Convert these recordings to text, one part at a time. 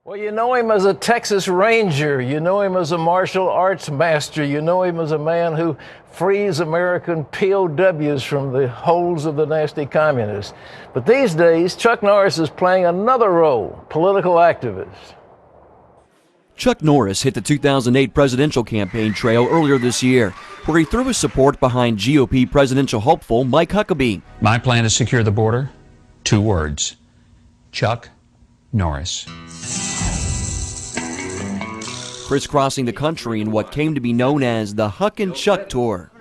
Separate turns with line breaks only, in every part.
Well, you know him as a Texas Ranger. You know him as a martial arts master. You know him as a man who frees American POWs from the holds of the nasty communists. But these days, Chuck Norris is playing another role, political activist.
Chuck Norris hit the 2008 presidential campaign trail earlier this year, where he threw his support behind GOP presidential hopeful Mike Huckabee.
My plan to secure the border, 2 words: Chuck Norris.
Crisscrossing the country in what came to be known as the Huck and Chuck Tour.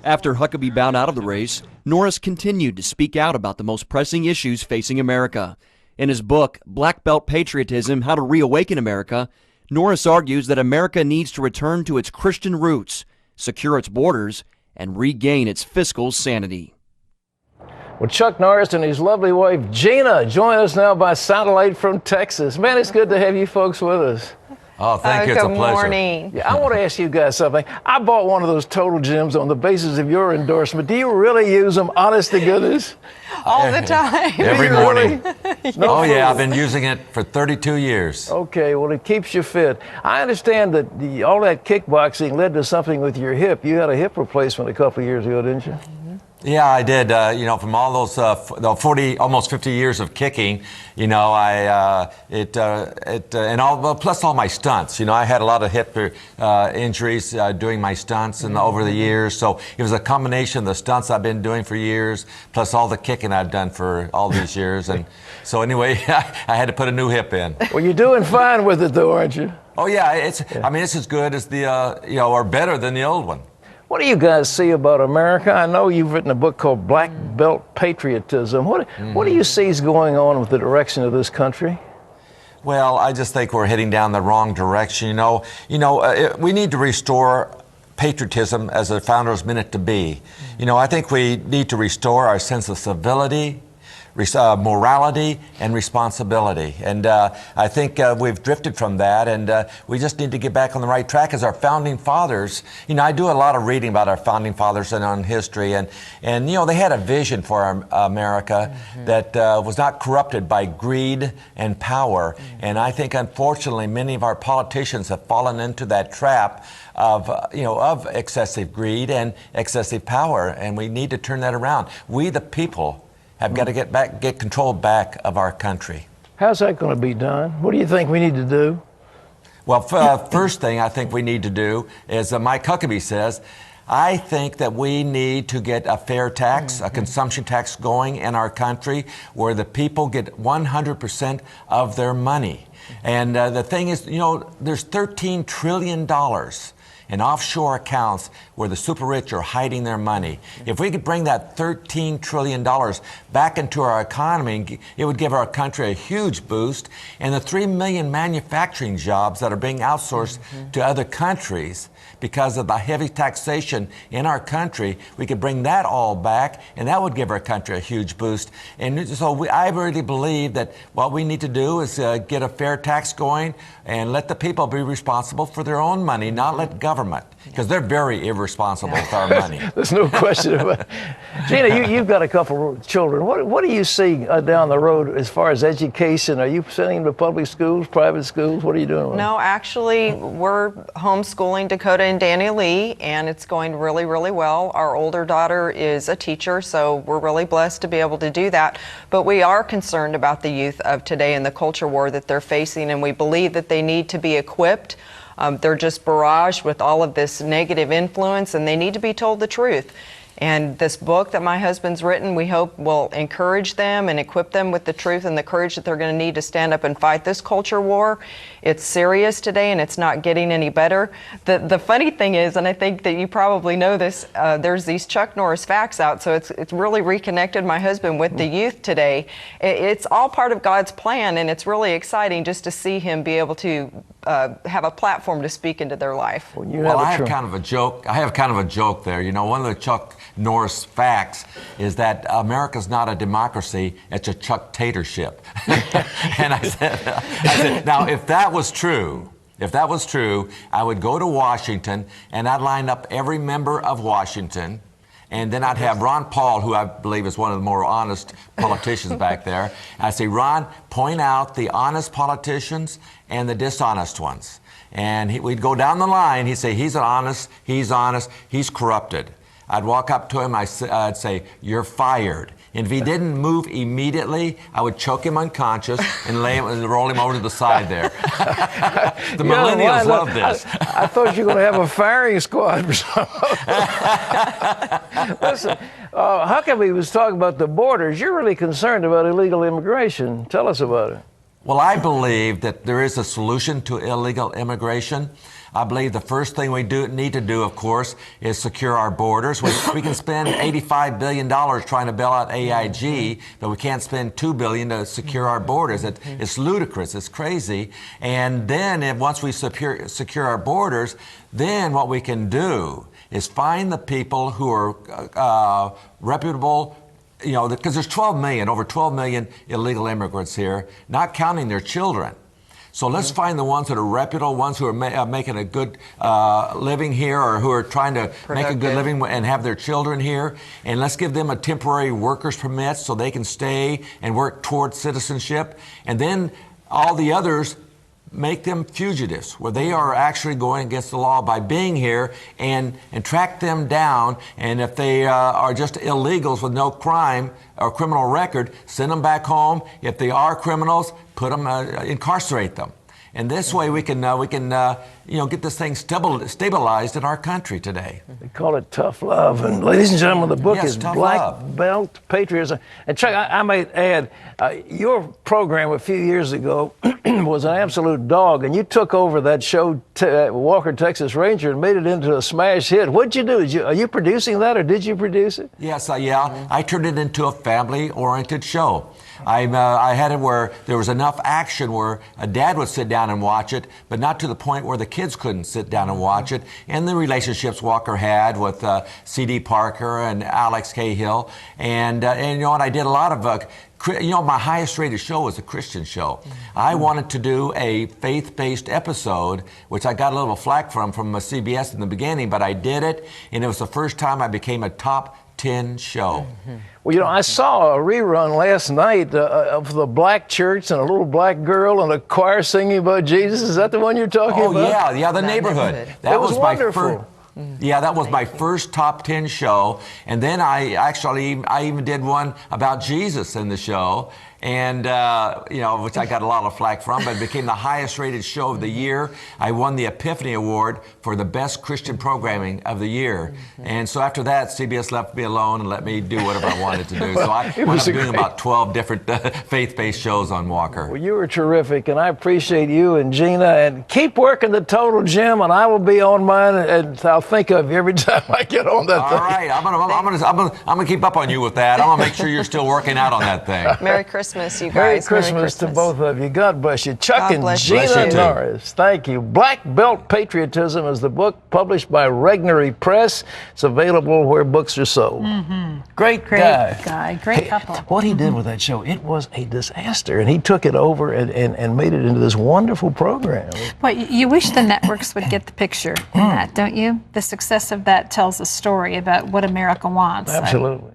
After Huckabee bowed out of the race, Norris continued to speak out about the most pressing issues facing America. In his book, Black Belt Patriotism: How to Reawaken America, Norris argues that America needs to return to its Christian roots, secure its borders, and regain its fiscal sanity.
Well, Chuck Norris and his lovely wife, Gina, join us now by satellite from Texas. Man, it's good to have you folks with us.
Oh, thank you. It's a pleasure.
Good morning.
Yeah, I want to ask you guys something. I bought one of those Total Gyms on the basis of your endorsement. Do you really use them, honest to goodness?
All the time.
Every morning.
No
Oh,
food.
yeah, I've been using it for 32 years.
Okay, well, it keeps you fit. I understand that all that kickboxing led to something with your hip. You had a hip replacement a couple of years ago, didn't you?
Yeah, I did. From all those 40, almost 50 years of kicking, and plus all my stunts. I had a lot of hip injuries doing my stunts and over the years. So it was a combination of the stunts I've been doing for years, plus all the kicking I've done for all these years. And so anyway, I had to put a new hip in.
Well, you're doing fine with it, though, aren't you?
Oh yeah, it's as good as or better than the old one.
What do you guys see about America? I know you've written a book called Black Belt Patriotism. What do you see is going on with the direction of this country?
Well, I just think we're heading down the wrong direction. We need to restore patriotism as the founders meant it to be. I think we need to restore our sense of civility, morality, and responsibility. And I think we've drifted from that, and we just need to get back on the right track as our founding fathers. I do a lot of reading about our founding fathers and on history, and they had a vision for America that was not corrupted by greed and power. And I think, unfortunately, many of our politicians have fallen into that trap of excessive greed and excessive power, and we need to turn that around. We, the people, have got to get control back of our country.
How's that going to be done? What do you think we need to do?
Well, first thing I think we need to do is, Mike Huckabee says, I think that we need to get a fair tax, a consumption tax going in our country where the people get 100% of their money. And the thing is, there's $13 trillion in offshore accounts where the super rich are hiding their money. If we could bring that $13 trillion back into our economy, it would give our country a huge boost. And the 3 million manufacturing jobs that are being outsourced to other countries because of the heavy taxation in our country, we could bring that all back, and that would give our country a huge boost. And so I really believe that what we need to do is get a fair tax going and let the people be responsible for their own money, not let government, because they're very irresponsible with our money.
There's no question about it. Gina, you've got a couple of children. What do you see down the road as far as education? Are you sending them to public schools, private schools? What are you doing with them?
No, actually, we're homeschooling Dakota and Danny Lee, and it's going really, really well. Our older daughter is a teacher, so we're really blessed to be able to do that. But we are concerned about the youth of today and the culture war that they're facing, and we believe that they need to be equipped. They're just barraged with all of this negative influence, and they need to be told the truth. And this book that my husband's written, we hope will encourage them and equip them with the truth and the courage that they're going to need to stand up and fight this culture war. It's serious today, and it's not getting any better. The funny thing is, and I think that you probably know this, there's these Chuck Norris facts out, so it's really reconnected my husband with the youth today. It's all part of God's plan, and it's really exciting just to see him be able to have a platform to speak into their life.
Well, I have kind of a joke. I have kind of a joke there. One of the Chuck Norris facts is that America's not a democracy, it's a Chuck-tatorship. And I said, now if that was true, I would go to Washington and I'd line up every member of Washington And then I'd have Ron Paul, who I believe is one of the more honest politicians back there. And I'd say, Ron, point out the honest politicians and the dishonest ones. And we'd go down the line. He'd say, he's honest, he's corrupted. I'd walk up to him, I'd say, you're fired. And if he didn't move immediately, I would choke him unconscious and lay him and roll him over to the side there. The millennials love this.
I thought you were going to have a firing squad or something. Listen, Huckabee was talking about the borders. You're really concerned about illegal immigration. Tell us about it.
Well, I believe that there is a solution to illegal immigration. I believe the first thing we need to do, of course, is secure our borders. We can spend $85 billion trying to bail out AIG, but we can't spend $2 billion to secure our borders. It's ludicrous. It's crazy. And then once we secure our borders, then what we can do is find the people who are reputable, you know, because there's over 12 million illegal immigrants here, not counting their children. So let's find the ones that are reputable, ones who are making a good living here, or who are trying to make a good living and have their children here. And let's give them a temporary worker's permit so they can stay and work toward citizenship. And then all the others, make them fugitives, where they are actually going against the law by being here, and track them down. And if they are just illegals with no crime or criminal record, send them back home. If they are criminals, put them, incarcerate them. And this way we can get this thing stabilized in our country today.
They call it tough love. And ladies and gentlemen, the book is Black Belt Patriotism. And Chuck, I might add, your program a few years ago was an absolute dog, and you took over that show, Walker, Texas Ranger, and made it into a smash hit. What'd you do? Are you producing that, or did you produce it?
Yes, I turned it into a family-oriented show. I had it where there was enough action where a dad would sit down and watch it, but not to the point where the kids couldn't sit down and watch it. And the relationships Walker had with C.D. Parker and Alex Cahill. And you know what, I did a lot of my highest rated show was a Christian show. I wanted to do a faith-based episode, which I got a little flack from CBS in the beginning, but I did it, and it was the first time I became a top 10 show.
Well, you know, I saw a rerun last night of the black church and a little black girl and a choir singing about Jesus. Is that the one you're talking about?
Oh, yeah, The Neighborhood.
That was wonderful.
Yeah, that was my first top 10 show. And then I even did one about Jesus in the show. And, which I got a lot of flack from, but it became the highest rated show of the year. I won the Epiphany Award for the best Christian programming of the year. And so after that, CBS left me alone and let me do whatever I wanted to do. So I wound up doing about 12 different faith-based shows on Walker.
Well, you were terrific, and I appreciate you and Gina. And keep working the Total Gym, and I will be on mine, and I'll think of you every time I get on that thing.
All right, I'm gonna keep up on you with that. I'm gonna make sure you're still working out on that thing.
Merry Christmas, you guys.
Merry Christmas to both of you. God bless you. Chuck and Gina Norris, thank you. Black Belt Patriotism is the book published by Regnery Press. It's available where books are sold. Great guy.
Great couple.
What he did with that show, it was a disaster, and he took it over and made it into this wonderful program.
Well, you wish the networks would get the picture in that, don't you? The success of that tells a story about what America wants.
Absolutely.